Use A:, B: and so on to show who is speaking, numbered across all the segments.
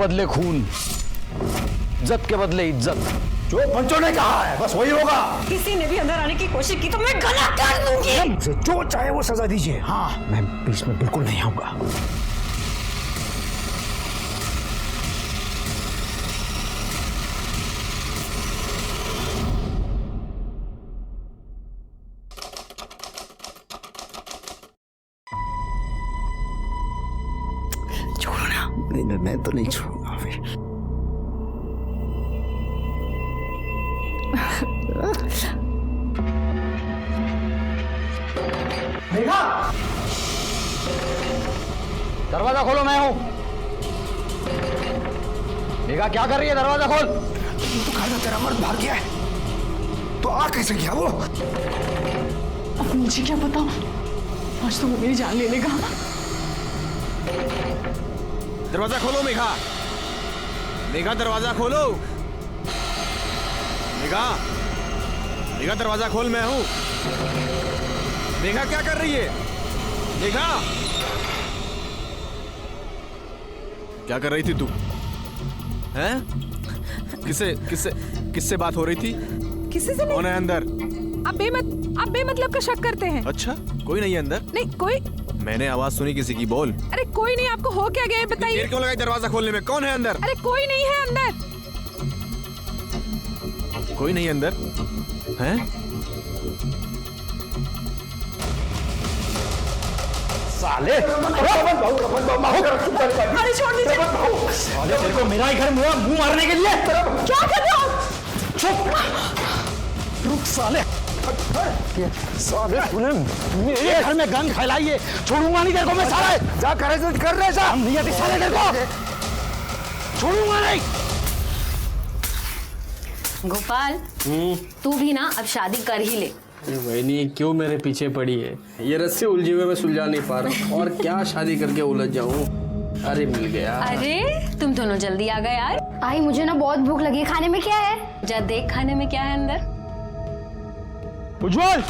A: बदले खून, इज्जत के बदले इज्जत।
B: जो पंचो ने कहा है बस वही होगा।
C: किसी ने भी अंदर आने की कोशिश की तो मैं गला काट दूंगी।
B: मुझे जो चाहे वो सजा दीजिए। हाँ, मैं बीच में बिल्कुल नहीं आऊंगा। छोड़ो ना। नहीं, मैं तो नहीं छोड़ूंगा फिर।
A: मेघा, दरवाजा खोलो, मैं हूं। मेघा क्या कर रही है? दरवाजा खोल।
B: तो कहा था तेरा मर्द भाग गया है, तो आ कैसे गया वो?
C: अब मुझे क्या पता, आज तो वो मेरी जान ले लेगा।
D: दरवाजा खोलो मेघा, मेघा दरवाजा खोलो। मेघा, मेघा दरवाजा खोल, मैं हूं। मेघा क्या कर रही है? मेघा क्या कर रही थी तू? हैं? किससे बात हो रही थी?
C: किसी से नहीं।
D: कौन है अंदर?
C: आप बेमतलब का शक करते हैं।
D: अच्छा, कोई नहीं है अंदर?
C: नहीं कोई।
D: मैंने आवाज सुनी किसी की, बोल।
C: अरे कोई नहीं, आपको हो क्या गया बताइए।
D: देर क्यों लगाई दरवाजा खोलने में? कौन है अंदर?
C: अरे कोई नहीं है अंदर।
D: कोई नहीं अंदर? हैं?
A: साले,
C: अरे छोड़ दीजिए।
A: साले तेरे को मेरा ही घर मुंह मारने के लिए।
C: क्या कर रहे हो?
A: चुप, रुक साले। साले तूने मेरे घर में गंद फैलाई है, छोड़ूंगा नहीं तेरे को मैं। साले
B: जा कर रहे जा।
A: हम नहीं आती साले तेरे को, छोड़ूंगा नहीं।
E: गोपाल, तू भी ना अब शादी कर ही ले।
F: वही क्यों मेरे पीछे पड़ी है? ये रस्से उलझे हुए मैं सुलझा नहीं पा रहा, और क्या शादी करके उलझ जाऊं। अरे मिल गया।
E: अरे तुम दोनों जल्दी आ गए यार।
G: आई मुझे ना बहुत भूख लगी, खाने में क्या है?
E: जा देख खाने में क्या है अंदर।
A: उज्जवल,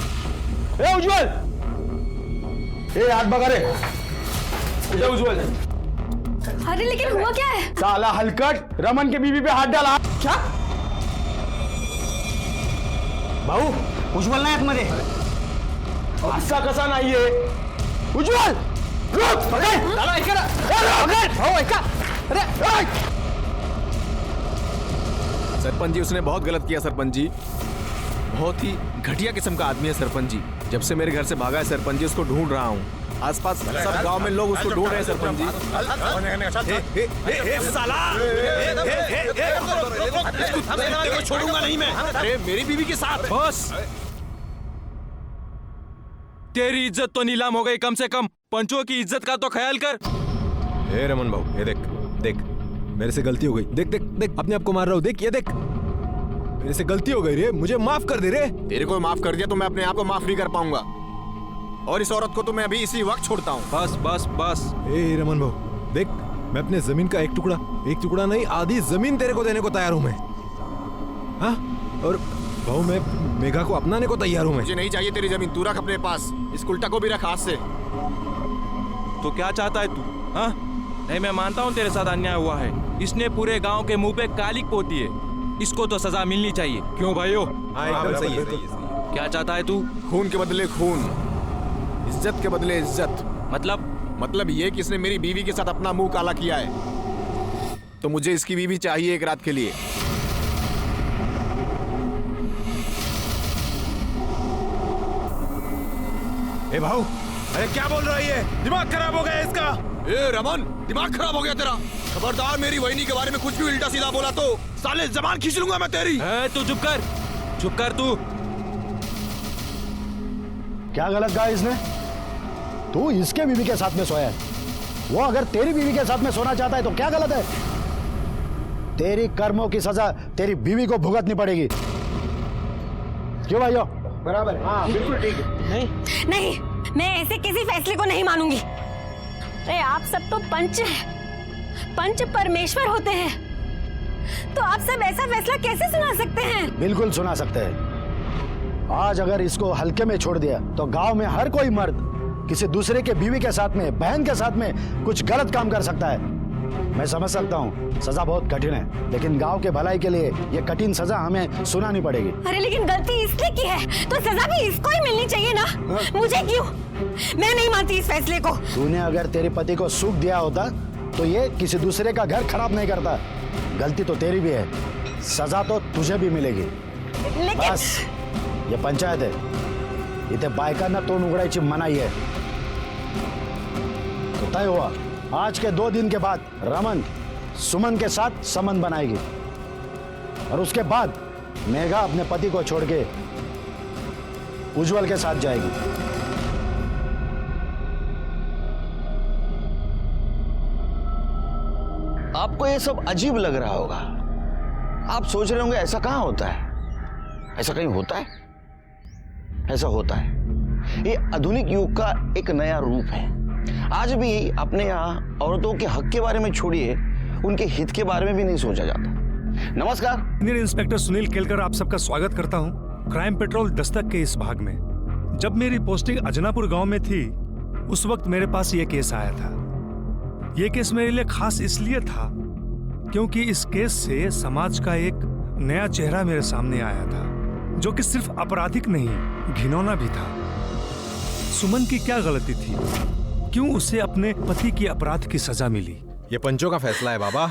A: ए उज्जवल, ए हाथ बगा रे। उज्जवल,
E: अरे लेकिन हुआ क्या है?
A: साला हलकट रमन के बीवी पे हाथ डाला। क्या भाऊ? उज्जवल नाही आतमध्ये, असा कसा नाहीये? उज्जवल रुक, पकड त्याला, ऐका ना, पकड भाऊ, ऐका। अरे
D: सरपंच जी, उसने बहुत गलत किया सरपंच जी। बहुत ही घटिया किस्म का आदमी है सरपंच जी। जब से मेरे घर से भागा है सरपंच जी, उसको ढूंढ रहा हूँ। आसपास सब गांव में लोग उसको ढूंढ रहे हैं सरपंच जी। छोड़ूंगा नहीं मैं। अरे मेरी बीवी के साथ।
H: बस, तेरी इज्जत तो नीलाम हो गई, कम से कम पंचों की इज्जत का तो ख्याल कर।
D: हे रमन भाऊ, ये देख देख, मेरे से गलती हो गई। देख देख देख, अपने आप को मार रहा हूँ। देख ये देख, मेरे से गलती हो गई रे, मुझे माफ कर दे रे। तेरे को माफ कर दिया तो मैं अपने आप को माफ नहीं कर पाऊंगा, और इस औरत को तो मैं अभी इसी वक्त छोड़ता हूँ।
H: बस बस बस।
D: ए रमन भाऊ देख, मैं अपने जमीन का एक टुकड़ा नहीं, आधी जमीन तेरे को देने को तैयार हूँ मैं। हाँ, और भाऊ मैं मेघा को अपनाने को तैयार हूँ मैं। मुझे नहीं चाहिए तेरी जमीन, तू रख अपने पास। इस उल्टा को भी रख हाथ से।
H: तो क्या चाहता है तू? हाँ, नहीं मैं मानता हूँ तेरे साथ अन्याय हुआ है। इसने पूरे गांव के मुंह पे कालिक पोती है, इसको तो सजा मिलनी चाहिए। क्यों भाइयों?
D: हाँ एकदम सही है।
H: क्या चाहता है तू?
D: खून के बदले खून, इज्जत के बदले इज्जत। मतलब ये कि इसने मेरी बीवी के साथ अपना मुंह काला किया है, तो मुझे इसकी बीवी चाहिए एक रात के लिए। ए भाऊ, अरे क्या बोल रहा है ये? दिमाग खराब हो गया इसका। ए रमन, दिमाग खराब हो गया तेरा? खबरदार मेरी वहिनी के बारे में कुछ भी उल्टा सीधा बोला तो साले जबान खींच लूंगा मैं तेरी।
H: तू चुप कर तू।
A: क्या गलत कहा इसने? तू इसके बीवी के साथ में सोया है, वो अगर तेरी बीवी के साथ में सोना चाहता है तो क्या गलत है? तेरी कर्मों की सजा तेरी बीवी को भुगतनी पड़ेगी। क्यों भाइयों?
B: बराबर है। हाँ बिल्कुल ठीक है।
E: नहीं, मैं ऐसे किसी फैसले को नहीं मानूंगी। अरे आप सब तो पंच हैं, पंच परमेश्वर होते हैं, तो आप सब ऐसा फैसला कैसे सुना सकते हैं?
A: बिल्कुल सुना सकते हैं। आज अगर इसको हल्के में छोड़ दिया तो गांव में हर कोई मर्द किसी दूसरे के बीवी के साथ में, बहन के साथ में कुछ गलत काम कर सकता है। मैं समझ सकता हूँ सजा बहुत कठिन है, लेकिन गांव के भलाई के लिए ये कठिन सजा हमें सुनानी पड़ेगी।
E: अरे लेकिन गलती इसने की है तो सजा भी इसको ही मिलनी चाहिए ना। मुझे क्यों? मैं नहीं मानती इस फैसले को।
A: तूने अगर तेरे पति को सुख दिया होता तो ये किसी दूसरे का घर खराब नहीं करता। गलती तो तेरी भी है, सजा तो तुझे भी मिलेगी।
E: लेकिन
A: बस ये पंचायत है, इथे बायकांना तोंड उघडायची मनाई है। तो तय हुआ, आज के 2 दिन के बाद रमन सुमन के साथ संबंध बनाएगी और उसके बाद मेघा अपने पति को छोड़ के उज्जवल के साथ जाएगी।
I: आपको ये सब अजीब लग रहा होगा। आप सोच रहे होंगे ऐसा कहाँ होता है, ऐसा कहीं होता है? ऐसा होता है। ये आधुनिक युग का एक नया रूप है। आज भी अपने यहाँ औरतों के हक के बारे में छोड़िए, उनके हित के बारे में भी नहीं सोचा जाता। नमस्कार,
J: इंडियन इंस्पेक्टर सुनील केलकर आप सबका स्वागत करता हूँ क्राइम पेट्रोल दस्तक के इस भाग में। जब मेरी पोस्टिंग अजनापुर गांव में थी, उस वक्त मेरे पास ये केस आया था। ये केस मेरे लिए खास इसलिए था क्योंकि इस केस से समाज का एक नया चेहरा मेरे सामने आया था, जो कि सिर्फ आपराधिक नहीं, घिनौना भी था। सुमन की क्या गलती थी? क्यों उसे अपने पति की अपराध की सजा मिली?
D: ये पंचों का फैसला है बाबा,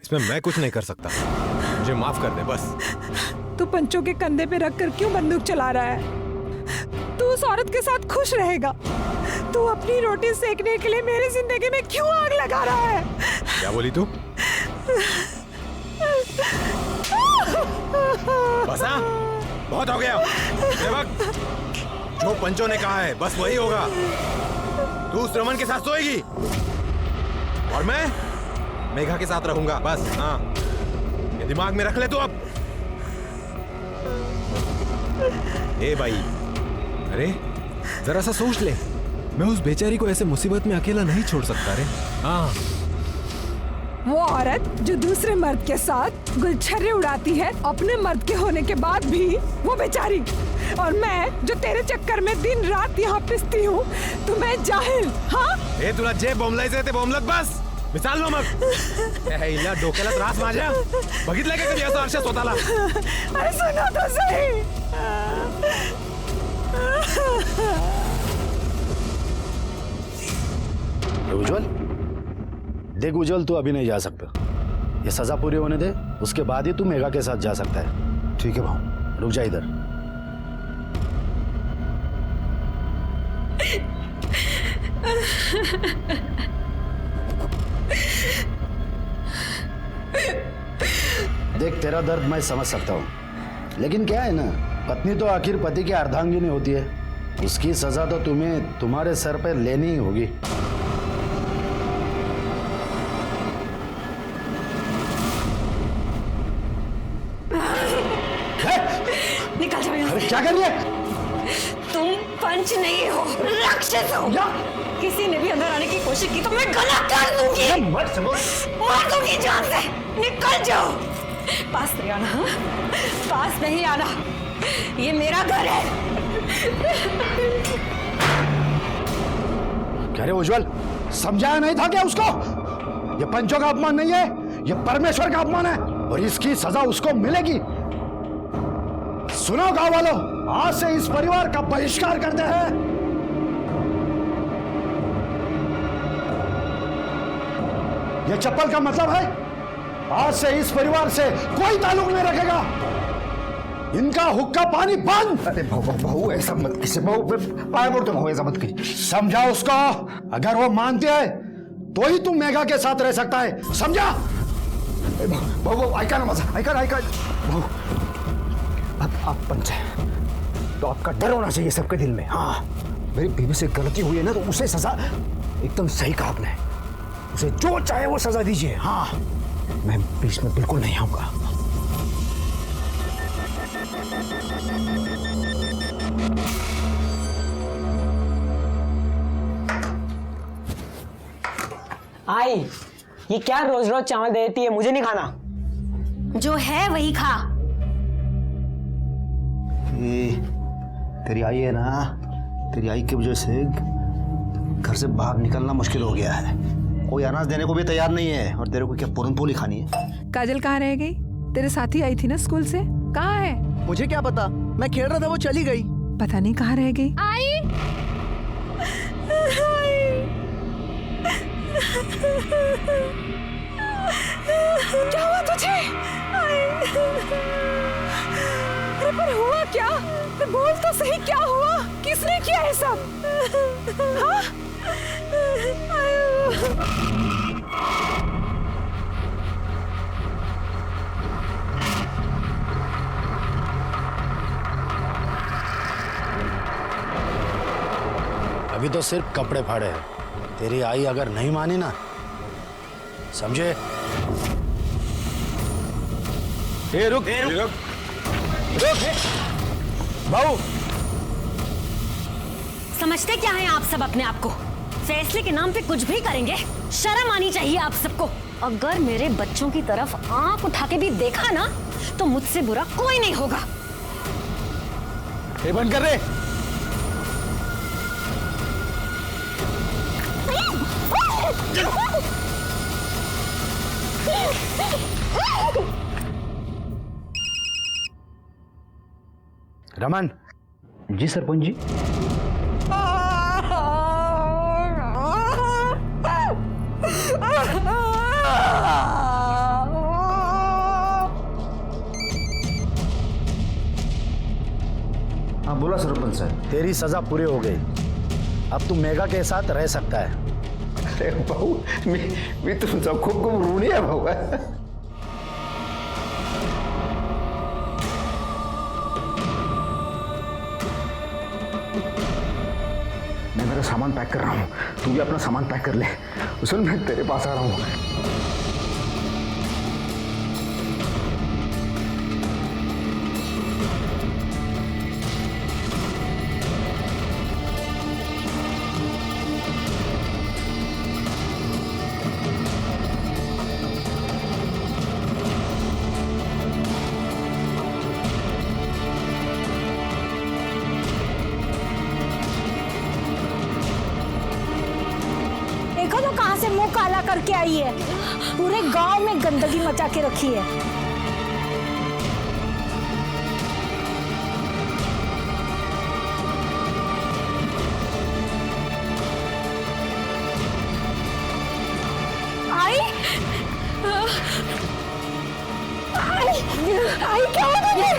D: इसमें मैं कुछ नहीं कर सकता। मुझे माफ कर दे बस।
C: तू पंचों के कंधे पे रखकर क्यों बंदूक चला रहा है? तू उस औरत के साथ खुश रहेगा? तू अपनी रोटी सेकने के लिए मेरी जिंदगी में क्यों आग लगा रहा है?
D: क्या बोली तू? बस हाँ, बहुत हो गया। सेवक, जो पंचों ने कहा है बस वही होगा। तू उस रमन के साथ सोएगी और मैं मेघा के साथ रहूंगा, बस। हाँ, ये दिमाग में रख ले तू अब। ए भाई, अरे जरा सा सोच ले, मैं उस बेचारी को ऐसे मुसीबत में अकेला नहीं छोड़ सकता रे। हाँ,
C: वो औरत जो दूसरे मर्द के साथ गुलछर्रे उड़ाती है अपने मर्द के होने के बाद भी, वो बेचारी। और मैं जो तेरे चक्कर में दिन रात यहाँ पिसती हूँ, तो मैं जाहिल? हाँ,
D: ए तुला जे बोंबलायचे ते बोंबलत बस, मिसाल नो मग। हिला डोक्याला त्रास माझ्या, बघितलंय का कधी असं आरशात स्वतःला?
C: अरे सुनो तो सही।
A: उज्जवल, देख उज्जवल, तू अभी नहीं जा सकता। ये सजा पूरी होने दे, उसके बाद ही तू मेघा के साथ जा सकता है। ठीक है भाऊ, रुक जा इधर। देख, तेरा दर्द मैं समझ सकता हूँ, लेकिन क्या है ना, पत्नी तो आखिर पति की अर्धांगिनी होती है। इसकी सजा तो तुम्हें तुम्हारे सर पे लेनी ही होगी।
E: निकल जाओ यहाँ से।
A: क्या कर रही है?
E: तुम पंच नहीं हो, राक्षस हो। किसी ने भी अंदर आने की कोशिश की तो मैं गला काट दूंगी, मार दूंगी जान से। निकल जाओ, पास नहीं आना। हाँ? पास नहीं आना, ये मेरा घर है।
A: क्या रे उज्जवल, समझाया नहीं था क्या उसको? ये पंचों का अपमान नहीं है, ये परमेश्वर का अपमान है और इसकी सजा उसको मिलेगी। सुनो गांव वालों, आज से इस परिवार का बहिष्कार करते हैं। ये चप्पल का मतलब है, आज से इस परिवार से कोई ताल्लुक नहीं रखेगा। इनका हुक्का पानी बंद।
B: अरे बहू ऐसा मत कीजिए, बहू पाया पड़ता हूँ, ऐसा मत कीजिए।
A: समझा उसको, अगर वो मानते हैं तो ही तुम मेघा के साथ रह सकता है, समझा?
B: भाऊ ऐका ना माझा, ऐका भाऊ, अब आप पंच हैं तो आपका डर होना चाहिए सबके दिल में। हाँ, मेरी बीवी से गलती हुई है ना, तो उसे सजा, एकदम सही कहा आपने, उसे जो चाहे वो सजा दीजिए। हाँ, मैं बीच में बिल्कुल नहीं आऊंगा।
K: आई, ये क्या रोज रोज चावल देती है? मुझे नहीं खाना।
E: जो है वही खा।
I: तेरी आई है ना, तेरी आई की वजह से घर से बाहर निकलना मुश्किल हो गया है।
B: कोई अनाज देने को भी तैयार नहीं है, और तेरे को क्या पूरन पोली खानी है?
C: काजल कहाँ रह गई? तेरे साथी आई थी ना स्कूल से, कहाँ है?
L: मुझे क्या पता, मैं खेल रहा था, वो चली गई।
C: पता नहीं कहाँ रह गई।
G: आई
C: क्या हुआ तुझे? अरे पर हुआ क्या? बोल तो सही, क्या हुआ? किसने किया है सब? हाँ?
A: अभी तो सिर्फ कपड़े फाड़े हैं। तेरी आई अगर नहीं मानी ना, समझे?
I: रुक
E: भाऊ, समझते क्या हैं आप सब अपने आप को? फैसले के नाम पे कुछ भी करेंगे? शर्म आनी चाहिए आप सबको। अगर मेरे बच्चों की तरफ आंख उठा के भी देखा ना, तो मुझसे बुरा कोई नहीं होगा।
I: ये बंद कर दे।
A: रमन।
B: जी सरपंच जी। हाँ बोला सरपंच साहब।
A: तेरी सजा पूरी हो गई, अब तू मेघा के साथ रह सकता है।
B: अरे भाऊ, मी तुमचा खूप खूप ऋणी आहे भाऊ। मैं मेरा सामान पैक कर रहा हूँ, तू भी अपना सामान पैक कर ले। सुन, मैं तेरे पास आ रहा हूँ।
E: देखो तो कहां से मुंह काला करके आई है, पूरे गांव में गंदगी मचा के रखी है। आई क्या हो गया?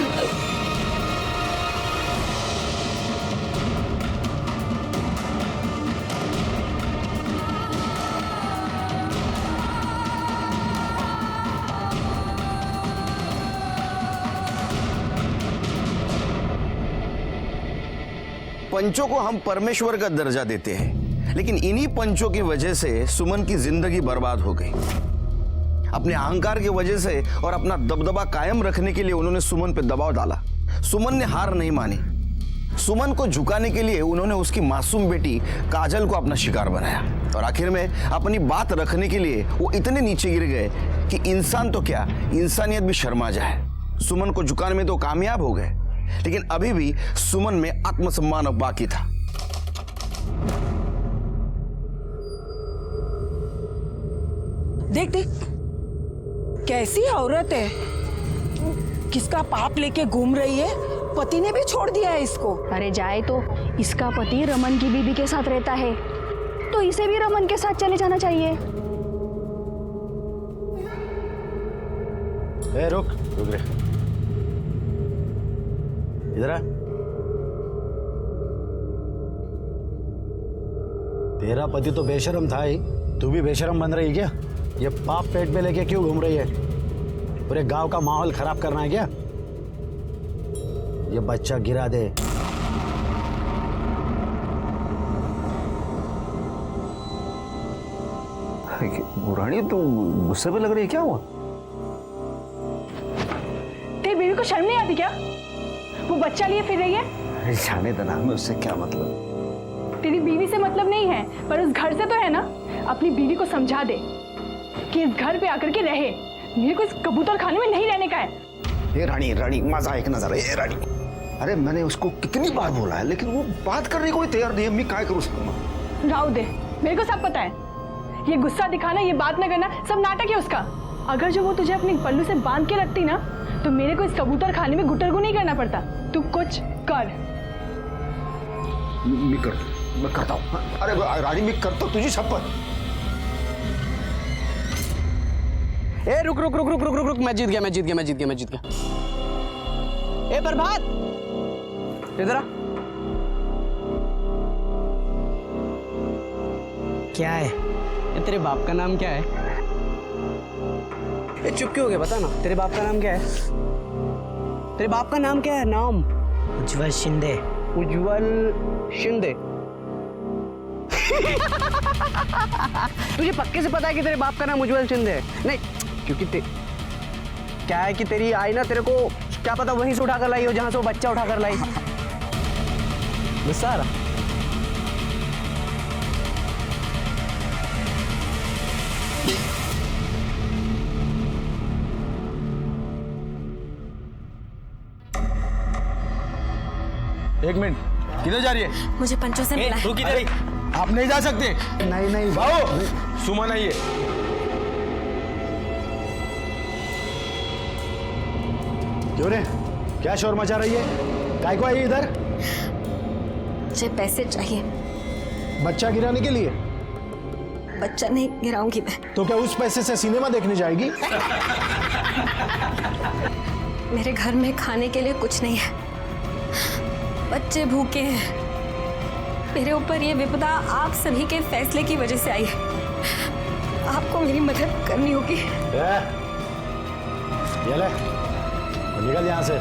I: पंचों को हम परमेश्वर का दर्जा देते हैं, लेकिन इन्हीं पंचों की वजह से सुमन की जिंदगी बर्बाद हो गई। अपने अहंकार की वजह से और अपना दबदबा कायम रखने के लिए उन्होंने सुमन पे दबाव डाला। सुमन ने हार नहीं मानी। सुमन को झुकाने के लिए उन्होंने उसकी मासूम बेटी काजल को अपना शिकार बनाया, और आखिर में अपनी बात रखने के लिए वो इतने नीचे गिर गए कि इंसान तो क्या, इंसानियत भी शर्मा जाए। सुमन को झुकाने में तो कामयाब हो गए, लेकिन अभी भी सुमन में आत्मसम्मान अब बाकी था।
C: देख देख, कैसी औरत है, किसका पाप लेके घूम रही है। पति ने भी छोड़ दिया है इसको।
G: अरे जाए तो, इसका पति रमन की बीबी के साथ रहता है, तो इसे भी रमन के साथ चले जाना चाहिए।
A: रुक रे, इधर आ। तेरा पति तो बेशरम था ही, तू भी बेशरम बन रही है क्या? ये पाप पेट में लेके क्यों घूम रही है? पूरे गांव का माहौल खराब करना है क्या? ये बच्चा गिरा दे।
B: रानी, तू गुस्से में लग रही है, क्या हुआ?
G: तेरी बीवी को शर्म नहीं आती क्या? वो बच्चा लिए फिर रही है।
B: अरे जाने देना, हमें उससे क्या मतलब?
G: तेरी बीवी से मतलब नहीं है, पर उस घर से तो है ना। अपनी बीवी को समझा दे कि इस घर पे आकर के रहे। मेरे को इस कबूतर खाने में नहीं रहने का है।
B: ये रानी, रानी मजा एक नजर है। ये रानी, अरे मैंने उसको कितनी बार बोला है, लेकिन वो बात करने को ही तैयार नहीं है। मैं क्या करूँ?
G: राव दे, मेरे को सब पता है। ये गुस्सा दिखाना, ये बात न करना सब नाटक है उसका। अगर जो वो तुझे अपने पल्लू से बांध के रखती ना तो मेरे को इस कबूतर खाने में गुटरगु नहीं करना पड़ता। तू कुछ कर।
B: मैं करता हूँ। अरे रानी मैं करता हूँ, तुझी शपथ।
K: ए रुक रुक रुक रुक रुक रुक रुक, मैं जीत गया। ए प्रभात, इधर आ। क्या है ये? तेरे बाप का नाम क्या है? ए चुप क्यों हो गया? बता ना, तेरे बाप का नाम क्या है? तेरे बाप का नाम क्या है? नाम उज्जवल शिंदे। तुझे पक्के से पता है कि तेरे बाप का नाम उज्जवल शिंदे है? नहीं, क्योंकि क्या है कि तेरी आई ना, तेरे को क्या पता वहीं से उठाकर लाई हो जहां से वो बच्चा उठाकर लाई। गुस्सा आ रहा?
I: एक मिनट, किधर जा रही है?
E: मुझे पंचों से मिला है।
I: तू किधर? आप नहीं जा सकते।
A: नहीं
I: भाऊ, सुमन आइए।
A: क्यों रे, क्या शोर मचा रही है? काय को आई इधर?
E: मुझे पैसे चाहिए।
A: बच्चा गिराने के लिए?
E: बच्चा नहीं गिराऊंगी मैं।
A: तो क्या उस पैसे से सिनेमा देखने जाएगी?
E: मेरे घर में खाने के लिए कुछ नहीं है, बच्चे भूखे हैं। मेरे ऊपर ये विपदा आप सभी के फैसले की वजह से आई है। आपको मेरी मदद करनी होगी।
A: ये ले, निकल यहाँ से।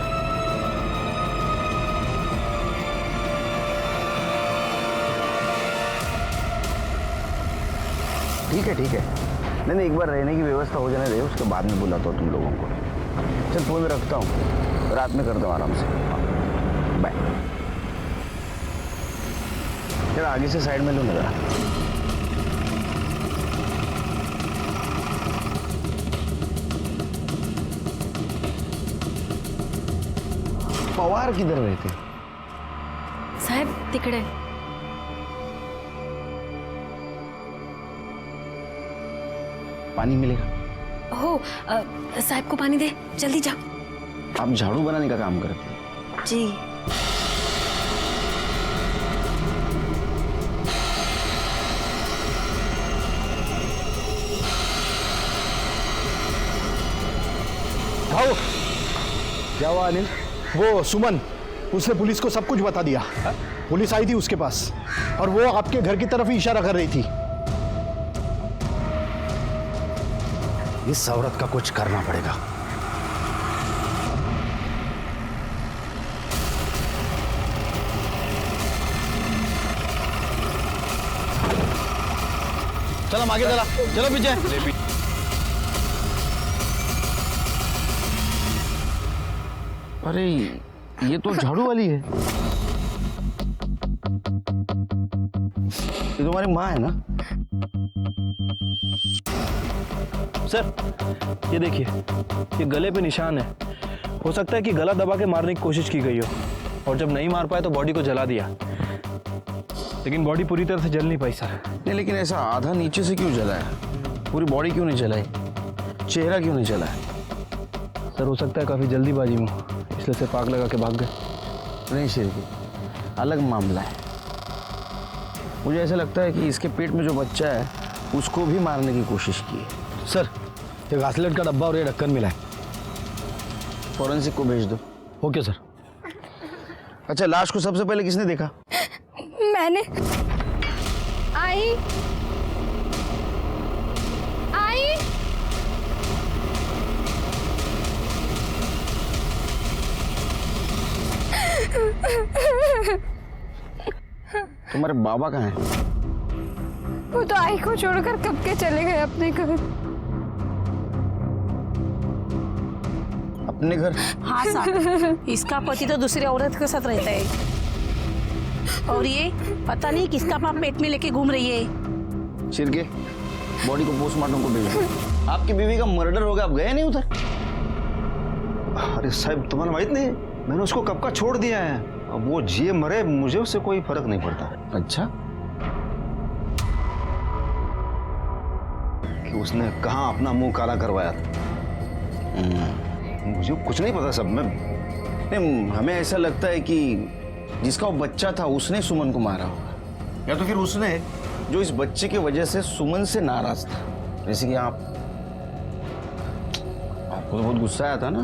I: ठीक है। नहीं, एक बार रहने की व्यवस्था हो जाने दे, उसके बाद में बुलाता हूँ तुम लोगों को। चल फोन रखता हूँ, रात में करता हूँ आराम से। बाय। चल आगे से साइड में लो नजर। पवार किधर रहते?
E: साहब तिकडे।
I: पानी मिलेगा?
E: हो साहब को पानी दे, जल्दी जाओ।
I: आप झाड़ू बनाने का काम करते हैं?
E: जी।
A: आओ। क्या हुआ अनिल? वो सुमन, उसने पुलिस को सब कुछ बता दिया। पुलिस आई थी उसके पास और वो आपके घर की तरफ ही इशारा कर रही थी। इस औरत का कुछ करना पड़ेगा।
I: चल हम आगे चला, चलो पीछे। अरे ये तो झाड़ू वाली है। ये तुम्हारी माँ है ना?
M: सर ये देखिए, ये गले पे निशान है। हो सकता है कि गला दबा के मारने की कोशिश की गई हो और जब नहीं मार पाए तो बॉडी को जला दिया, लेकिन बॉडी पूरी तरह से जल नहीं पाई सर।
I: नहीं, लेकिन ऐसा आधा नीचे से क्यों जला है? पूरी बॉडी क्यों नहीं जलाई? चेहरा क्यों नहीं जला है?
M: सर हो सकता है काफ़ी जल्दीबाजी में, इसलिए सिर्फ आग लगा के भाग गए।
I: नहीं शेरकी, अलग मामला है। मुझे ऐसा लगता है कि इसके पेट में जो बच्चा है उसको भी मारने की कोशिश की है।
A: सर ये घासलेट का डब्बा और ये ढक्कन मिला है,
I: फॉरेंसिक को भेज दो।
A: Okay sir.
I: अच्छा, लाश को सबसे पहले किसने देखा?
E: मैंने। आई।
I: तुम्हारे बाबा कहाँ हैं?
E: वो तो आई को छोड़कर कब के चले गए अपने घर।
I: अपने घर?
N: हाँ साहब, इसका पति तो दूसरी औरत के साथ रहता है और ये पता नहीं किसका पाप पेट में लेके घूम रही है।
I: शिरके, बॉडी को पोस्टमार्टम को भेज दो। आपकी बीवी का मर्डर हो गया, आप गए नहीं उधर?
B: अरे साहब तुम्हारा माहित नहीं, मैंने उसको कब का छोड़ दिया है। अब वो जिए मरे मुझे उससे कोई फर्क नहीं पड़ता।
I: अच्छा, कि उसने कहाँ अपना मुंह काला करवाया था। मुझे कुछ नहीं पता सब। नहीं, हमें ऐसा लगता है कि जिसका वो बच्चा था उसने सुमन को मारा होगा, या तो फिर उसने जो इस बच्चे की वजह से सुमन से नाराज था। जैसे कि आपको तो बहुत गुस्सा आया था ना,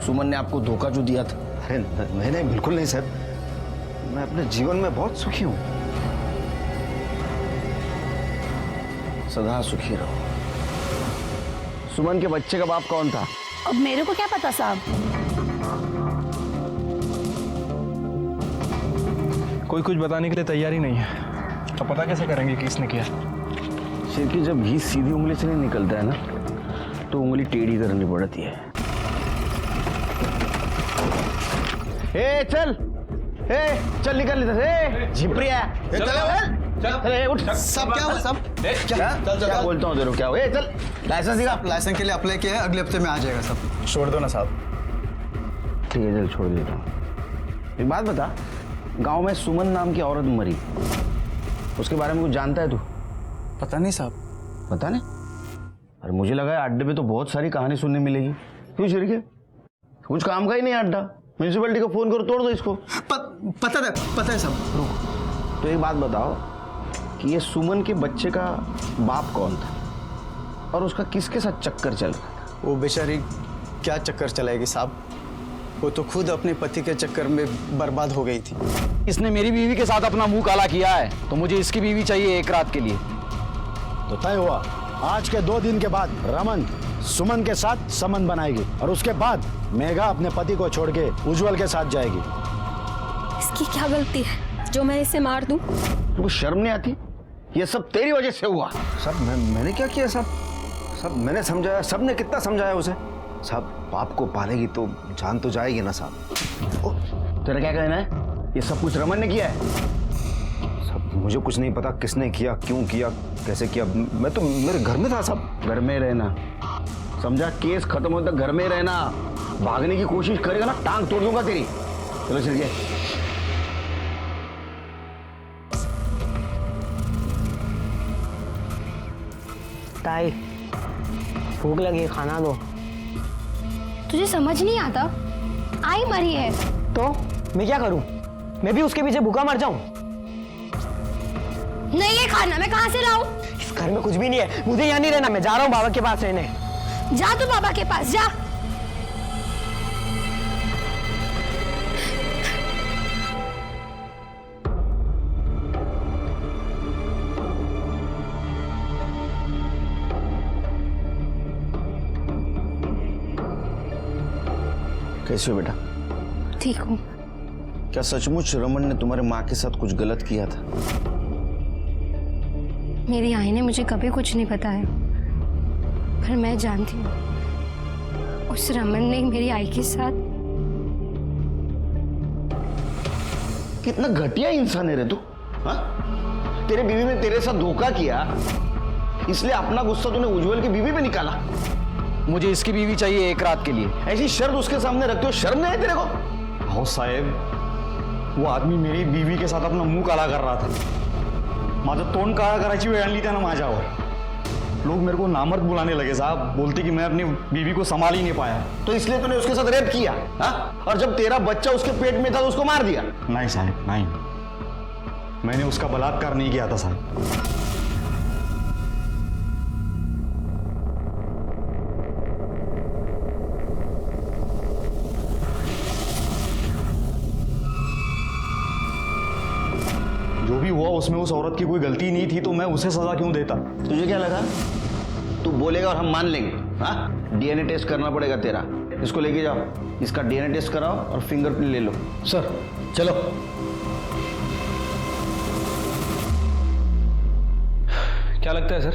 I: सुमन ने आपको धोखा जो दिया था।
B: अरे नहीं, बिल्कुल नहीं सर, मैं अपने जीवन में बहुत सुखी हूँ।
I: सदा सुखी रहो। सुमन के बच्चे का बाप कौन था?
N: अब मेरे को क्या पता साहब।
M: कोई कुछ बताने के लिए तैयार ही नहीं है, तो पता कैसे करेंगे कि किसने किया।
I: सिर की जब घी सीधी उंगली से नहीं निकलता है ना, तो उंगली टेढ़ी करनी पड़ती है। ए चल, चल निकल इधर से। झिपरिया चल उठ।
L: सब क्या हुआ सब?
I: क्या बोलता हूँ तेरे को, क्या हुआ? चल लाइसेंस दिखा।
L: लाइसेंस के लिए अप्लाई किया है, अगले हफ्ते में आ जाएगा सब।
B: छोड़ दो ना साहब।
I: ठीक है चल छोड़ देता हूँ। एक बात बता, गांव में सुमन नाम की औरत मरी, उसके बारे में कुछ जानता है तू?
L: पता नहीं साहब।
I: पता नहीं? अरे मुझे लगा है अड्डे पे तो बहुत सारी कहानी सुनने मिलेगी। क्यों शिरके, कुछ काम का ही नहीं अड्डा। म्यूनसिपैलिटी को फोन करो, तोड़ दो इसको।
L: पता है साहब।
I: तो एक बात बताओ कि ये सुमन के बच्चे का बाप कौन था और उसका किसके साथ चक्कर चल रहा था?
L: वो बेचारी क्या चक्कर चलाएगी साहब, वो तो खुद अपने पति के चक्कर में बर्बाद हो गई थी।
A: इसने मेरी बीवी के साथ अपना मुंह काला किया है, तो मुझे इसकी बीवी चाहिए एक रात के लिए। तो तय हुआ, आज के 2 दिन के बाद रमन सुमन के साथ संबंध बनाएगी और उसके बाद मेघा अपने पति को छोड़ के उज्जवल के साथ जाएगी।
E: इसकी क्या गलती है जो मैं इसे मार दूं?
I: तुमको शर्म नहीं आती? ये सब तेरी वजह से हुआ।
B: साहब मैंने क्या किया साहब? साहब मैंने समझाया, सब ने कितना समझाया उसे। साहब बाप को पालेगी तो जान तो जाएगी ना साहब।
I: तेरा क्या कहना है? ये सब कुछ रमन ने किया है?
B: साहब मुझे कुछ नहीं पता किसने किया, क्यों किया, कैसे किया। मैं तो मेरे घर में था साहब।
I: घर में रहना, समझा? केस खत्म होने तक घर में रहना। भागने की कोशिश करेगा ना, टांग तोड़ दूंगा तेरी। चलो चल गए।
K: ताई भूख लगी, खाना दो।
E: तुझे समझ नहीं आता? आई मरी है
K: तो मैं क्या करूं? मैं भी उसके पीछे भूखा मर जाऊं?
E: नहीं है खाना, मैं कहाँ से लाऊं?
K: इस घर में कुछ भी नहीं है, मुझे यहाँ नहीं रहना। मैं जा रहा हूँ बाबा के पास रहने।
E: जा तू बाबा के पास जा।
I: कैसे हो बेटा?
E: ठीक हूँ।
I: क्या सचमुच रमन ने तुम्हारे माँ के साथ कुछ गलत किया था?
E: मेरी आई ने मुझे कभी कुछ नहीं बताया, पर मैं जानती हूँ उस रमन ने मेरी आई के साथ।
I: कितना घटिया इंसान है रे तू, हाँ? तेरे बीवी ने तेरे साथ धोखा किया, इसलिए अपना गुस्सा तूने उज्जवल की बीवी पे निकाला।
A: मुझे इसकी बीवी चाहिए एक रात के लिए।
I: ऐसी शर्त उसके सामने रखते हो, शर्म नहीं है तेरे को?
B: हो साहेब, वो आदमी मेरी बीवी के साथ अपना मुंह काला कर रहा था। माझं तोंड काळा करायची वेळ आणली त्यानं माझ्यावर। लोग मेरे को नामर्द बुलाने लगे साहब, बोलते कि मैं अपनी बीवी को संभाल ही नहीं पाया।
I: तो इसलिए तूने उसके साथ रेप किया, हाँ? और जब तेरा बच्चा उसके पेट में था तो उसको मार दिया?
B: नहीं साहब नहीं, मैंने उसका बलात्कार नहीं किया था साहब। जो भी हुआ उसमें उस औरत की कोई गलती नहीं थी, तो मैं उसे सजा क्यों देता?
I: तुझे क्या लगा तू बोलेगा और हम मान लेंगे? हाँ, डीएनए टेस्ट करना पड़ेगा तेरा। इसको लेके जाओ, इसका डीएनए टेस्ट कराओ और फिंगरप्रिंट ले लो।
A: सर चलो।
M: क्या लगता है सर,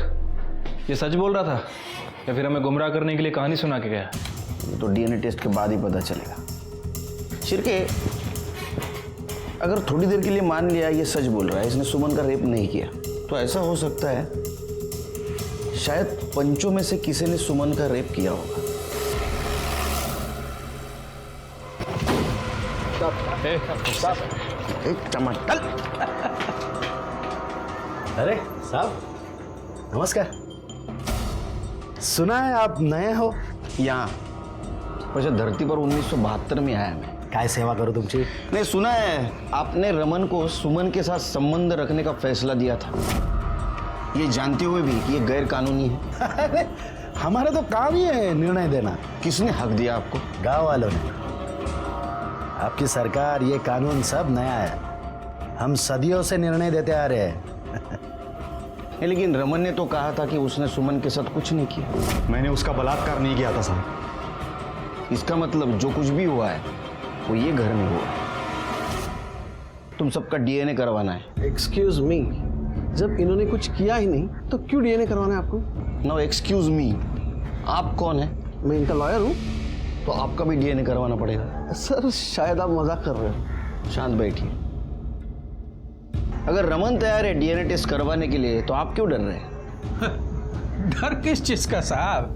M: ये सच बोल रहा था या फिर हमें गुमराह करने के लिए कहानी सुना के गया?
I: ये तो डीएनए टेस्ट के बाद ही पता चलेगा। शिरके, अगर थोड़ी देर के लिए मान लिया ये सच बोल रहा है, इसने सुमन का रेप नहीं किया, तो ऐसा हो सकता है शायद पंचों में से किसी ने सुमन का रेप किया होगा। टमाटर।
A: अरे साहब नमस्कार। सुना है आप नए हो
I: यहाँ वैसे धरती पर 1972 में आया मैं।
A: काय सेवा करूं तुमची?
I: नहीं, सुना है आपने रमन को सुमन के साथ संबंध रखने का फैसला दिया था, ये जानते हुए भी कि ये गैर कानूनी है।
A: हमारा तो काम ही है निर्णय देना।
I: किसने हक दिया आपको?
A: गांव वालों ने। आपकी सरकार, ये कानून सब नया है, हम सदियों से निर्णय देते आ रहे हैं।
I: लेकिन रमन ने तो कहा था कि उसने सुमन के साथ कुछ नहीं किया।
B: मैंने उसका बलात्कार नहीं किया था साहब।
I: इसका मतलब जो कुछ भी हुआ है वो ये घर में हुआ है। तुम सबका डीएनए करवाना है।
K: एक्सक्यूज मी, जब इन्होंने कुछ किया ही नहीं तो क्यों डीएनए करवाना है आपको?
I: नो एक्सक्यूज मी, आप कौन है?
K: मैं इनका लॉयर हूँ।
I: तो आपका भी डीएनए करवाना पड़ेगा।
K: सर शायद आप मजाक कर रहे हो।
I: शांत बैठिए। अगर रमन तैयार है डीएनए टेस्ट करवाने के लिए तो आप क्यों डर रहे हैं?
O: डर किस चीज का साहब?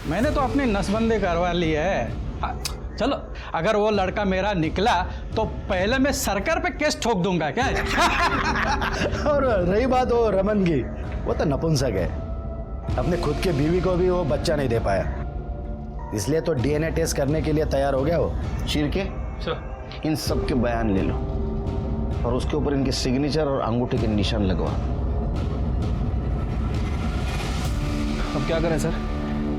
O: मैंने तो अपनी नसबंदी करवा ली है। चलो, अगर वो लड़का मेरा निकला तो पहले मैं सरकार पे केस ठोक दूंगा क्या?
A: और रही बात वो रमन की, वो तो नपुंसक है, अपने खुद के बीवी को भी वो बच्चा नहीं दे पाया, इसलिए तो डीएनए टेस्ट करने के लिए तैयार हो गया वो।
I: शिरके, इन सब के बयान ले लो और उसके ऊपर इनके सिग्नेचर और अंगूठे के निशान लगवा।
M: अब क्या करें सर?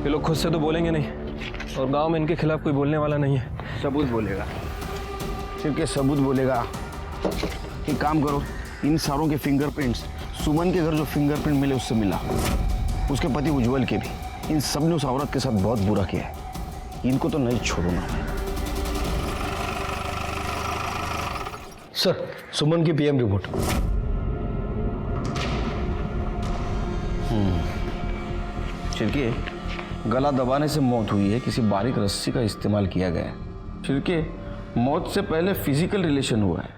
M: ये लोग खुद से तो बोलेंगे नहीं और गांव में इनके खिलाफ कोई बोलने वाला नहीं है।
I: सबूत बोलेगा। शिरके सबूत बोलेगा। एक काम करो, इन सारों के फिंगरप्रिंट्स सुमन के घर जो फिंगरप्रिंट मिले उससे मिला, उसके पति उज्जवल के भी। इन सब ने उस औरत के साथ बहुत बुरा किया है, इनको तो नहीं छोड़ूंगा मैं।
M: सर, सुमन की पीएम रिपोर्ट।
I: छिड़के, गला दबाने से मौत हुई है, किसी बारीक रस्सी का इस्तेमाल किया गया है। छिड़के, मौत से पहले फिजिकल रिलेशन हुआ है।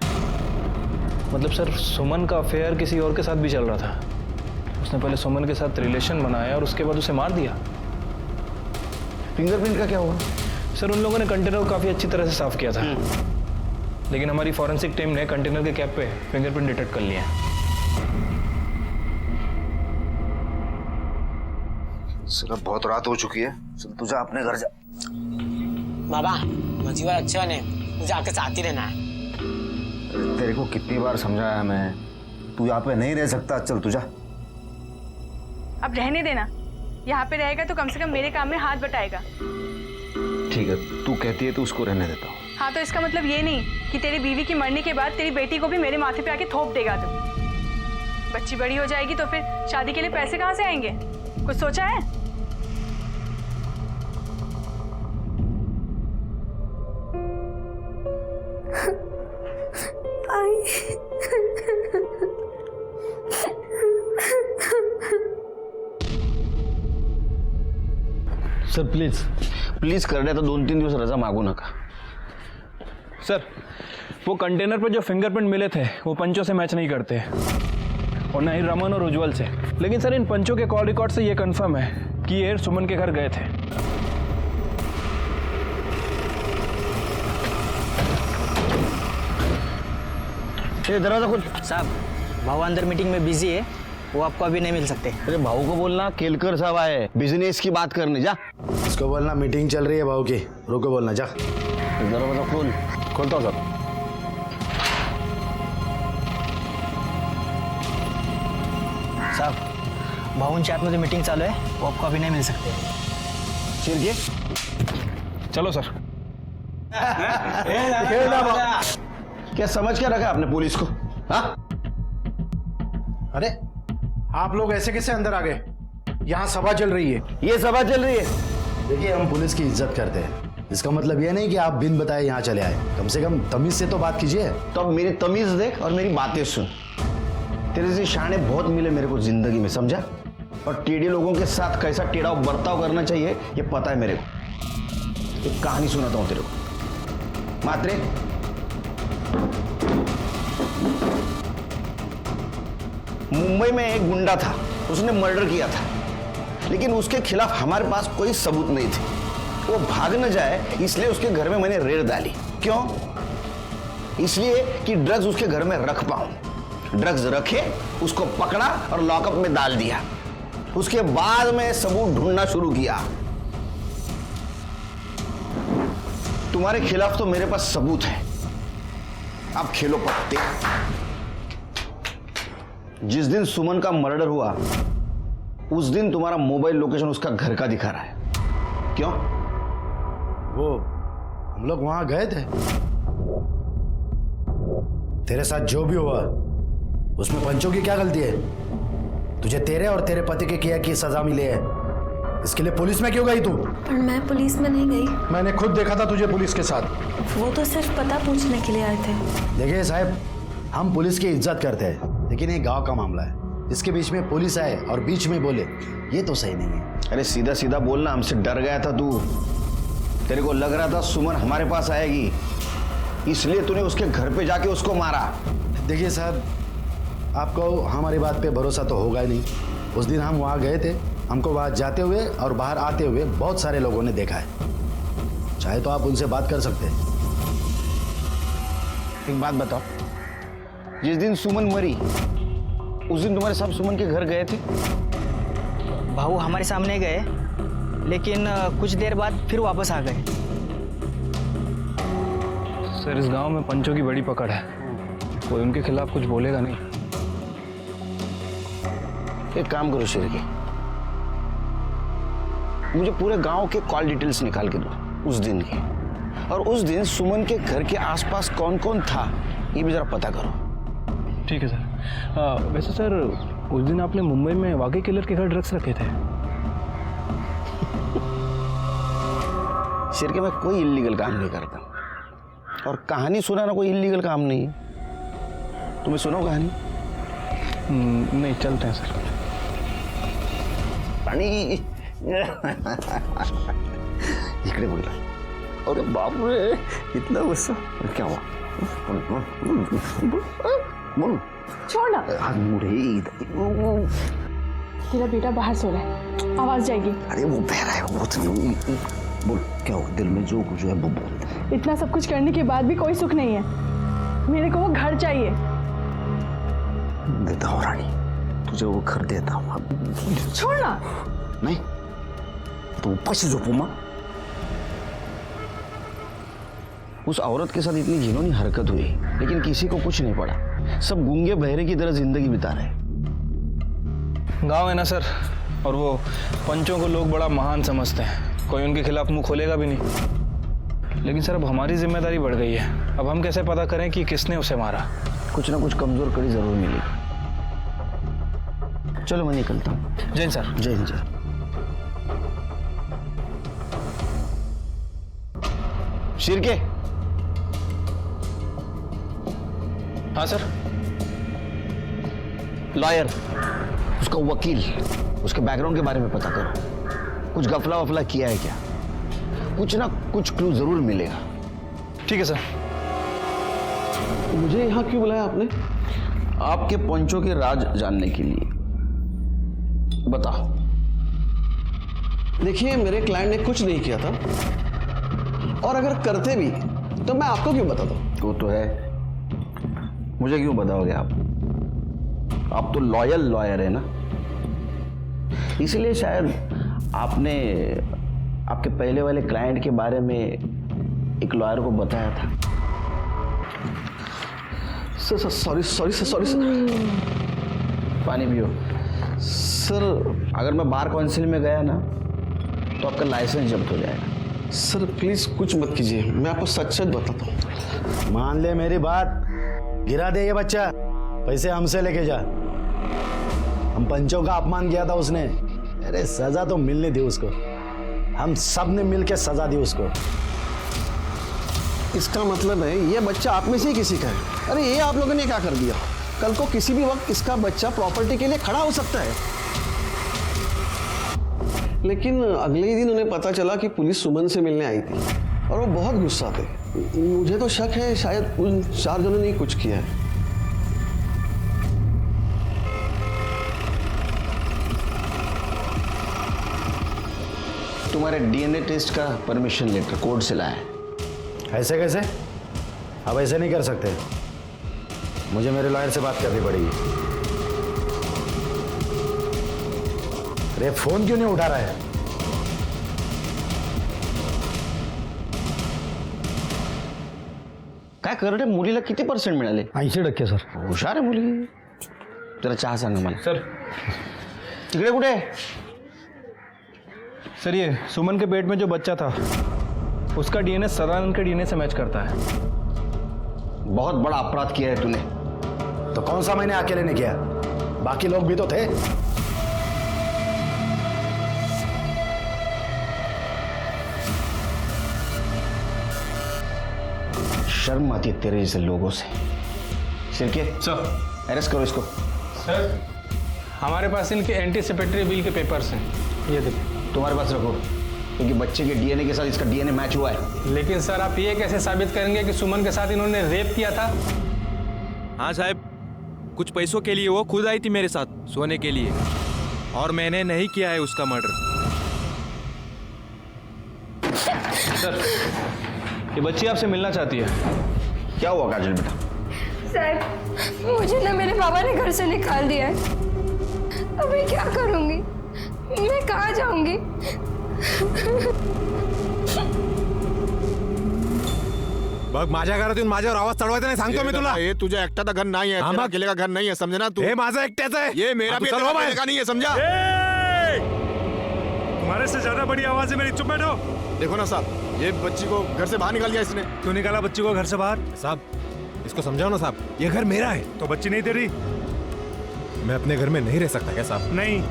M: मतलब सर, सुमन का अफेयर किसी और के साथ भी चल रहा था। उसने पहले सुमन के साथ रिलेशन बनाया और उसके बाद उसे मार दिया।
I: फिंगरप्रिंट का क्या हुआ?
M: सर, उन लोगों ने कंटेनर को काफी अच्छी तरह से साफ किया था, लेकिन हमारी फॉरेंसिक टीम ने कंटेनर के कैप पे फिंगरप्रिंट डिटेक्ट कर लिया।
I: सिर्फ बहुत रात हो चुकी है, चल तू जा अपने घर जा।
P: बाबा, मजीवा अच्छा ने मुझे आपके साथ ही रहना है।
I: तेरे को कितनी बार समझाया मैं, तू यहाँ पे नहीं रह सकता, चल तू जा।
G: अब रहने देना, यहाँ पे रहेगा तो कम से कम मेरे काम में हाथ बटाएगा।
I: ठीक है, तू कहती है तो उसको रहने देता हूँ।
G: हाँ, तो इसका मतलब ये नहीं कि तेरी बीवी की मरने के बाद तेरी बेटी को भी मेरे माथे पे आके थोप देगा तू। बच्ची बड़ी हो जाएगी तो फिर शादी के लिए पैसे कहाँ से आएंगे? कुछ सोचा है?
M: सर
I: प्लीज कर रहे तो 2-3 दिवस रजा मांगू नका।
M: सर, वो कंटेनर पे जो फिंगरप्रिंट मिले थे वो पंचों से मैच नहीं करते और ना ही रमन और उज्जवल से। लेकिन सर, इन पंचों के कॉल रिकॉर्ड से ये कंफर्म है कि ये सुमन के घर गए थे।
I: ये दरवाजा खोल।
P: साहब, भाऊ अंदर मीटिंग में बिजी है, वो आपको अभी नहीं मिल सकते।
I: अरे भाऊ को बोलना केलकर साहब आए बिजनेस की बात करने, जा।
A: इसको बोलना मीटिंग चल रही है भाऊ की, रुको बोलना, जा।
I: दरवाजा खोल।
M: खोलता हूँ सर।
P: साहब, भाऊंच्या आतमध्ये मीटिंग चालू है, वो आपको अभी नहीं मिल सकते।
I: चिरके,
M: चलो सर।
I: क्या समझ क्या रखा आपने पुलिस को? हाँ?
Q: अरे आप लोग ऐसे कैसे अंदर आ गए? यहाँ सभा चल रही है।
I: ये सभा चल रही है।
A: देखिए, हम पुलिस की इज्जत करते हैं, इसका मतलब ये नहीं कि आप बिन बताए यहाँ चले आए। कम से कम तमीज से तो बात कीजिए।
I: तो अब मेरी तमीज देख और मेरी बातें सुन। तेरे से शाने बहुत मिले मेरे को जिंदगी में, समझा? और टेढ़े लोगों के साथ कैसा टेढ़ा बर्ताव करना चाहिए ये पता है मेरे को। एक कहानी सुनाता हूँ तेरे को। मात्रे, मुंबई में एक गुंडा था, उसने मर्डर किया था, लेकिन उसके खिलाफ हमारे पास कोई सबूत नहीं थे। वो भाग न जाए इसलिए उसके घर में मैंने रेड डाली। क्यों? इसलिए कि ड्रग्स उसके घर में रख पाऊं। ड्रग्स रखे, उसको पकड़ा और लॉकअप में डाल दिया। उसके बाद में सबूत ढूंढना शुरू किया। तुम्हारे खिलाफ तो मेरे पास सबूत है। अब खेलो पत्ते। जिस दिन सुमन का मर्डर हुआ उस दिन तुम्हारा मोबाइल लोकेशन उसका घर का दिखा रहा है। क्यों?
A: वो हम लोग वहां गए थे। तेरे साथ जो भी हुआ उसमें पंचों की क्या गलती है? तुझे तेरे और तेरे पति के किया की सजा मिली है, इसके लिए पुलिस में क्यों गई तू?
E: पर मैं पुलिस में नहीं गई।
Q: मैंने खुद देखा था तुझे पुलिस के साथ।
E: वो तो सिर्फ पता पूछने के लिए आए थे।
A: देखिए साहब, हम पुलिस की इज्जत करते हैं, लेकिन ये गांव का मामला है। इसके बीच में पुलिस आए और बीच में बोले, ये तो सही नहीं है।
I: अरे सीधा सीधा बोलना, हमसे डर गया था तू। तेरे को लग रहा था सुमन हमारे पास आएगी, इसलिए तूने उसके घर पे जाके उसको मारा।
A: देखिए साहब, आपको हमारी बात पे भरोसा तो होगा ही नहीं। उस दिन हम वहाँ गए थे, हमको वहाँ जाते हुए और बाहर आते हुए बहुत सारे लोगों ने देखा है। चाहे तो आप उनसे बात कर सकते हैं।
I: एक बात बताओ, जिस दिन सुमन मरी उस दिन तुम्हारे साहब सुमन के घर गए थे?
K: भाऊ हमारे सामने गए, लेकिन कुछ देर बाद फिर वापस आ गए।
M: सर, इस गांव में पंचों की बड़ी पकड़ है, कोई उनके खिलाफ कुछ बोलेगा नहीं।
I: एक काम करो शेरके, मुझे पूरे गांव के कॉल डिटेल्स निकाल के दो उस दिन की, और उस दिन सुमन के घर के आसपास कौन कौन था ये भी जरा पता करो।
M: ठीक है सर। वैसे सर, उस दिन आपने मुंबई में वाकई किलर के घर ड्रग्स रखे थे?
I: शेरके, मैं कोई इल्लीगल काम नहीं करता, और कहानी सुनाना कोई इल्लीगल काम नहीं है। तुम्हें सुनो कहानी?
M: नहीं, चलते हैं सर।
I: पानी इकडे बोला। अरे बाप रे, इतना गुस्सा, क्या हुआ? बोल।
E: छोड़ ना।
R: तेरा बेटा बाहर सो रहा है, आवाज जाएगी।
I: अरे वो बह रहा है, वो बोल, क्या हुआ? दिल में जो कुछ है वो बोल।
R: इतना सब कुछ करने के बाद भी कोई सुख नहीं है। मेरे को वो घर चाहिए।
I: देता हूँ रानी, तुझे वो घर देता हूँ।
R: छोड़ ना।
I: नहीं तो ऊपर से झोपू माँ। उस औरत के साथ इतनी घिनौनी हरकत हुई, लेकिन किसी को कुछ नहीं पड़ा। सब गूंगे बहरे की तरह जिंदगी बिता रहे।
M: गांव है ना सर, और वो पंचों को लोग बड़ा महान समझते हैं, कोई उनके खिलाफ मुंह खोलेगा भी नहीं। लेकिन सर, अब हमारी जिम्मेदारी बढ़ गई है। अब हम कैसे पता करें कि किसने उसे मारा?
I: कुछ ना कुछ कमजोर कड़ी जरूर मिलेगी। चलो मैं निकलता हूँ।
M: जय हिंद सर।
I: जय हिंद। जय शिरके।
M: हाँ सर।
I: लॉयर, उसका वकील, उसके बैकग्राउंड के बारे में पता करो। कुछ गफला वफला किया है क्या? कुछ ना कुछ क्लू जरूर मिलेगा।
M: ठीक है सर।
I: मुझे यहाँ क्यों बुलाया आपने? आपके पंचों के राज जानने के लिए। बताओ।
S: देखिए, मेरे क्लाइंट ने कुछ नहीं किया था, और अगर करते भी तो मैं आपको क्यों बताता?
I: वो तो है, मुझे क्यों बताओगे आप? आप तो लॉयल लॉयर है ना, इसलिए शायद आपने आपके पहले वाले क्लाइंट के बारे में एक लॉयर को बताया था।
S: Sorry sir.
I: पानी पियो।
S: सर,
I: अगर मैं बार काउंसिल में गया ना तो आपका लाइसेंस जब्त हो जाएगा।
S: सर प्लीज कुछ मत कीजिए, मैं आपको सच सच बताता हूँ।
A: मान ले मेरी बात, गिरा दे ये बच्चा, पैसे हमसे लेके जा। हम पंचों का अपमान किया था उसने, अरे सजा तो मिलने दी उसको। हम सब ने मिलकर सजा दी उसको।
S: इसका मतलब है ये बच्चा आप में से ही किसी का है। अरे ये आप लोगों ने क्या कर दिया? कल को किसी भी वक्त इसका बच्चा प्रॉपर्टी के लिए खड़ा हो सकता है। लेकिन अगले ही दिन उन्हें पता चला कि पुलिस सुमन से मिलने आई थी, और वो बहुत गुस्सा थे। मुझे तो शक है शायद उन 4 जनों ने ही कुछ किया है।
I: तुम्हारे डीएनए टेस्ट का परमिशन लेटर कोर्ट से लाया है।
A: ऐसे कैसे? अब ऐसे नहीं कर सकते, मुझे मेरे लॉयर से बात करनी पड़ेगी। अरे फोन क्यों नहीं उठा रहा है?
I: काय करते मुलीला किती % मिळाले?
A: 80% सर.
I: हुशार आहे मुली. जरा चहा सांगा मला.
M: सर
I: तिकडे कुठे?
M: सर ये सुमन के पेट में जो बच्चा था उसका डीएनए सदानंद के डीएनए से मैच करता है.
I: बहुत बड़ा अपराध किया है तूने.
A: तो कौन सा मैंने अकेले ने किया? बाकी लोग भी तो थे.
I: शर्म आती है तेरे जैसे लोगों से. सिरके
M: सर
I: अरेस्ट करो इसको.
F: सर हमारे पास इनके एंटीसिपेटरी बिल के पेपर्स हैं, ये देखिए.
I: तुम्हारे पास रखो, क्योंकि बच्चे के डीएनए के साथ इसका डीएनए मैच हुआ है.
F: लेकिन सर आप ये कैसे साबित करेंगे कि सुमन के साथ इन्होंने रेप किया था?
H: हाँ साहब, कुछ पैसों के लिए वो खुद आई थी मेरे साथ सोने के लिए, और मैंने नहीं किया है उसका मर्डर.
M: सर ये बच्ची आपसे मिलना चाहती है.
I: क्या हुआ काजल बेटा?
E: साहब मुझे ना मेरे बाबा ने घर से निकाल दिया है. अब मैं क्या करूंगी? मैं कहाँ जाऊंगी?
D: बघ माझ्या घरात येऊन माझ्यावर आवाज चढवायचा नाही सांगतो मी तुला.
H: ये तुझ्या एकट्याचं घर नाही आहे, तेरा अकेले का घर नहीं है, समझे ना तू?
D: हे माझा एकट्याचं आहे.
H: ये मेरा भी तेरा अकेले का नहीं है, समझा?
J: तुम्हारे से ज्यादा बड़ी आवाज है मेरी. चुप बैठो.
H: देखो ना साहब, ये बच्ची को घर से बाहर निकाल दिया इसने.
J: क्यों निकाला बच्ची को घर से बाहर?
D: साहब इसको समझाओ ना साहब, ये घर मेरा है.
J: तो बच्ची नहीं तेरी?
D: मैं अपने घर में नहीं रह सकता क्या साहब?
J: नहीं,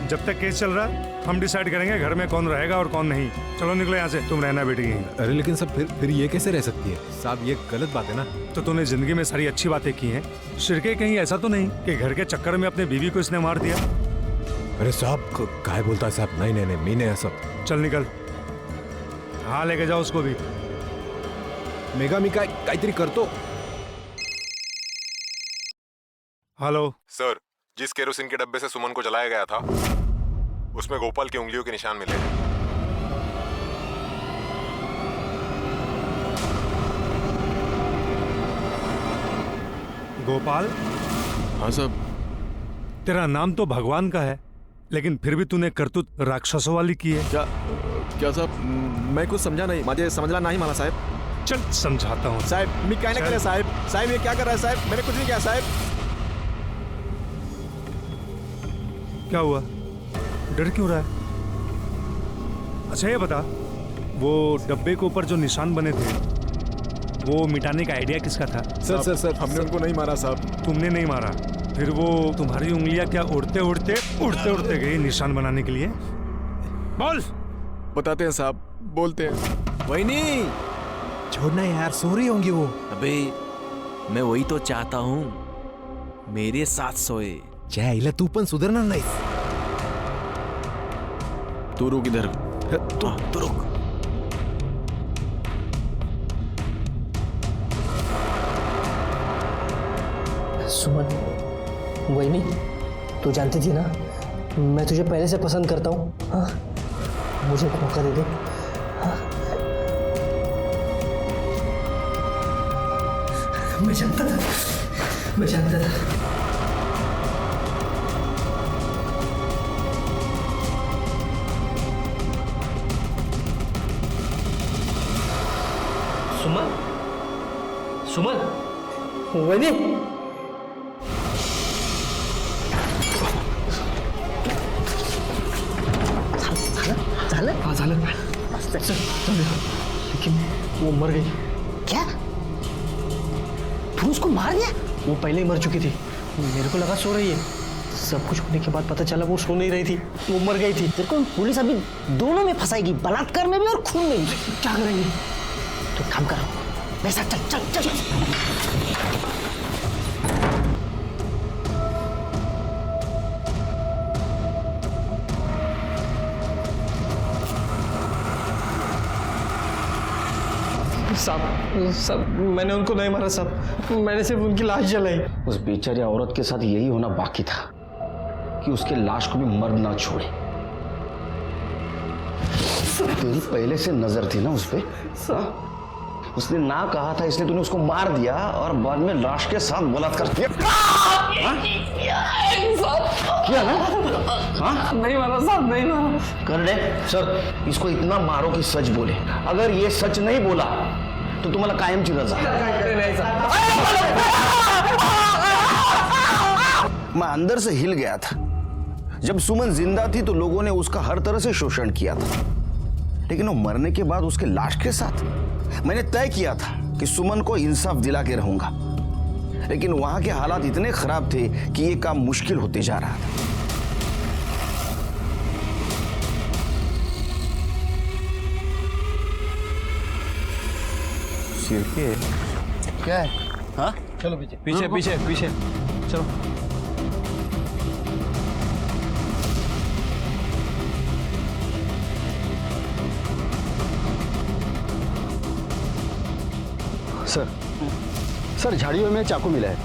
J: जब तक केस चल रहा है हम डिसाइड करेंगे घर में कौन रहेगा और कौन नहीं. चलो निकलो यहाँ से. तुम रहना बेटी यहीं.
D: अरे लेकिन सब फिर ये कैसे रह सकती है साहब? ये गलत बात है ना.
J: तो तूने जिंदगी में सारी अच्छी बातें की हैं. शिरके कहीं ऐसा तो नहीं कि घर के चक्कर में अपने बीवी को इसने मार दिया?
D: अरे साहब काय बोलता है साहब? नहीं नहीं नहीं, मी नहीं सब.
J: चल निकल. हाँ लेके जाओ उसको भी.
D: मेगा मी काहीतरी करतो.
J: हेलो
T: सर, जिस केरोसिन के डब्बे से सुमन को जलाया गया था उसमें गोपाल की उंगलियों के निशान मिले.
J: गोपाल?
H: हाँ साहब.
J: तेरा नाम तो भगवान का है, लेकिन फिर भी तूने करतूत राक्षसों वाली की है.
H: क्या साहब? मैं कुछ समझा नहीं, मुझे समझला नहीं मला साहेब.
J: चल समझाता हूँ.
H: साहेब मी काय नाही केलं साहेब. साहेब ये क्या कर रहा है साहेब? मैंने कुछ नहीं किया साहेब.
J: क्या हुआ? डर क्यों रहा है? अच्छा ये बता, वो डब्बे के ऊपर जो निशान बने थे वो मिटाने का आइडिया किसका था?
H: सर हमने उनको नहीं मारा साहब.
J: तुमने नहीं मारा? फिर वो तुम्हारी उंगलियां क्या उड़ते उड़ते गई निशान बनाने के लिए? बोल.
H: बताते हैं साहब, बोलते हैं.
D: वहीनी छोड़ना यार, सो रही होंगी वो.
H: अबे मैं वही तो चाहता हूँ, मेरे साथ सोए.
D: चायला तू पण सुधारणार नाही.
H: तू रुक इधर. तू रुक.
K: सुमन, वही नहीं, तू जानती थी ना मैं तुझे पहले से पसंद करता हूँ. हाँ, मुझे एक मौका दे दे. हाँ? मैं जानता था. सुमन, वही झालं. लेकिन वो मर गई. क्या? तू उसको मार दिया? वो पहले ही मर चुकी थी. मेरे को लगा सो रही है. सब कुछ होने के बाद पता चला वो सो नहीं रही थी, वो मर गई थी.
U: तेरे को पुलिस अभी दोनों में फंसाएगी, बलात्कार में भी और खून में भी.
K: क्या करेंगे?
U: तो काम करो, वैसा चल.
K: साहब मैंने उनको नहीं मारा साहब, मैंने सिर्फ उनकी लाश जलाई.
I: उस बेचारी औरत के साथ यही होना बाकी था कि उसके लाश को भी मर्द ना छोड़े. तेरी पहले से नजर थी ना उस पे. उसने ना कहा था इसलिए तूने उसको मार दिया और बाद में लाश के साथ बलात्कार किया। किया ना? हाँ?
K: नहीं मारा साहब, नहीं मारा।
I: कर दे सर, इसको इतना मारो कि सच बोले। अगर ये सच नहीं बोला तो तुम्हाला कायमची रजा। मैं अंदर से हिल गया था। जब सुमन जिंदा थी तो लोगों ने उसका हर तरह से शोषण किया था, लेकिन वो मरने के बाद उसके लाश के साथ मैंने तय किया था कि सुमन को इंसाफ दिला के रहूंगा, लेकिन वहां के हालात इतने खराब थे कि ये काम मुश्किल होते जा रहा था।
L: क्या है?
I: हाँ?
L: चलो पीछे
M: पीछे पीछे पीछे चलो।
A: सर झाड़ियों में चाकू मिला है,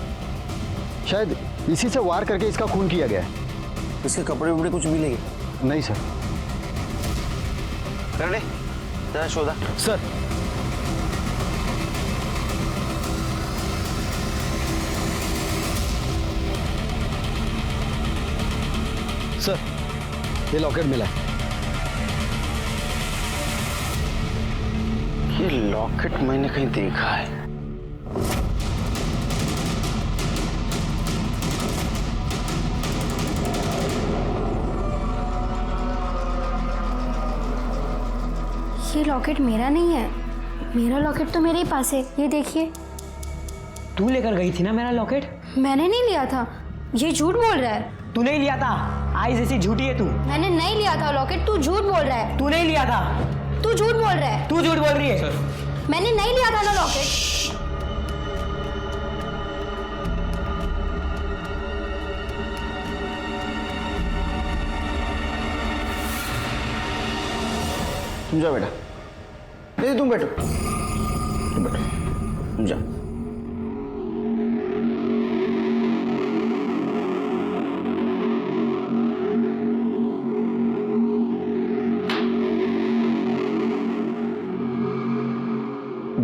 A: शायद इसी से वार करके इसका खून किया गया है।
I: इसके कपड़े वपड़े कुछ मिलेंगे?
A: नहीं सर।
I: कर ले जरा शोधा।
A: सर सर ये लॉकेट मिला है।
I: ये लॉकेट मैंने कहीं देखा है।
C: ये लॉकेट मेरा नहीं है, मेरा लॉकेट तो मेरे ही पास है। ये देखिए।
P: तू लेकर गई थी ना मेरा लॉकेट?
C: मैंने नहीं लिया था, ये झूठ बोल रहा है।
P: तू नहीं लिया था, आई जैसी झूठी है तू।
C: मैंने नहीं लिया था लॉकेट, तू झूठ बोल रहा है।
P: तू नहीं लिया था,
C: तू झूठ बोल रहा है।
P: तू झूठ बोल रही है।
C: मैंने नहीं लिया था ना लॉकेट।
I: तुम जाओ बेटा। नहीं तुम बैठो, तुम बैठो, तुम जाओ।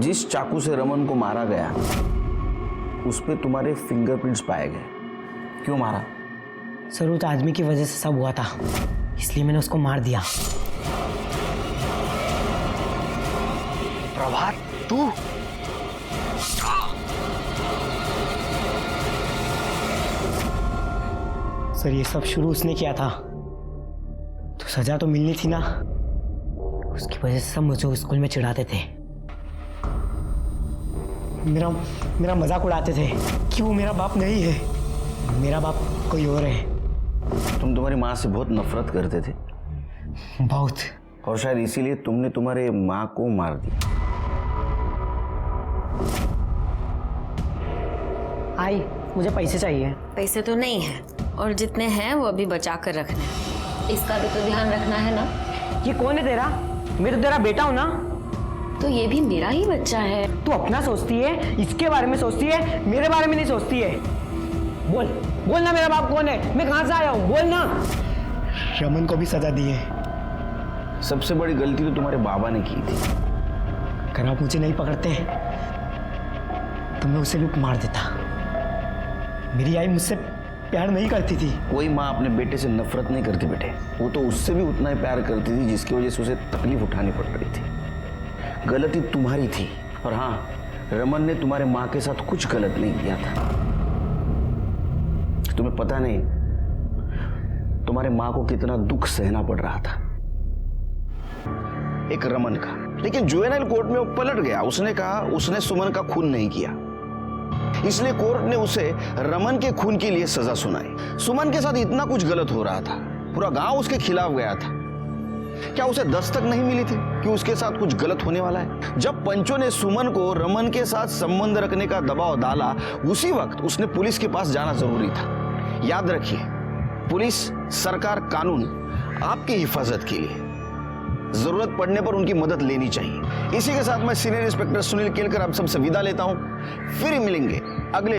I: जिस चाकू से रमन को मारा गया उस पे तुम्हारे फिंगरप्रिंट्स पाए गए। क्यों मारा?
P: सर उस आदमी की वजह से सब हुआ था, इसलिए मैंने उसको मार दिया।
I: प्रभात तू?
P: सर ये सब शुरू उसने किया था, तो सजा तो मिलनी थी ना। उसकी वजह से सब मुझे स्कूल में चिढ़ाते थे, मेरा मजाक उड़ाते थे कि वो मेरा बाप नहीं है, मेरा बाप कोई और है।
I: तुम तुम्हारी माँ से बहुत नफरत करते थे?
P: बहुत।
I: और शायद इसीलिए तुमने तुम्हारे माँ को मार दिया।
P: आई मुझे पैसे चाहिए।
E: पैसे तो नहीं है, और जितने हैं वो अभी बचा कर रखने हैं। इसका भी तो ध्यान रखना है ना।
P: ये कौन है तेरा? मैं तो तेरा बेटा हूँ ना।
E: तो ये भी मेरा ही बच्चा है।
P: तू अपना सोचती है, इसके बारे में सोचती है, मेरे बारे में नहीं सोचती है। बोल बोल ना मेरा बाप कौन है, मैं कहाँ से आया हूँ, बोल ना। रमन को भी सजा दी है।
I: सबसे बड़ी गलती तो तुम्हारे बाबा ने की थी।
P: अगर आप मुझे नहीं पकड़ते तो मैं उसे भी मार देता। मेरी आई मुझसे प्यार नहीं करती थी।
I: कोई माँ अपने बेटे से नफरत नहीं करती बेटे, वो तो उससे भी उतना ही प्यार करती थी जिसकी वजह से उसे तकलीफ उठानी पड़ रही थी। गलती तुम्हारी थी, और हाँ रमन ने तुम्हारे माँ के साथ कुछ गलत नहीं किया था। तुम्हें पता नहीं तुम्हारे माँ को कितना दुख सहना पड़ रहा था एक रमन का। लेकिन जुवेनाइल कोर्ट में वो पलट गया। उसने कहा उसने सुमन का खून नहीं किया, इसलिए कोर्ट ने उसे रमन के खून के लिए सजा सुनाई। सुमन के साथ इतना कुछ गलत हो रहा था, पूरा गांव उसके खिलाफ गया था। क्या उसे दस्तक नहीं मिली थी कि उसके साथ कुछ गलत होने वाला है? जब पंचों ने सुमन को रमन के साथ संबंध रखने का दबाव डाला, उसी वक्त उसने पुलिस के पास जाना जरूरी था। याद रखिए, पुलिस, सरकार, कानून आपकी हिफाजत के लिए, जरूरत पड़ने पर उनकी मदद लेनी चाहिए। इसी के साथ मैं सीनियर इंस्पेक्टर सुनील केलकर आप सबसे विदा लेता हूं। फिर मिलेंगे अगले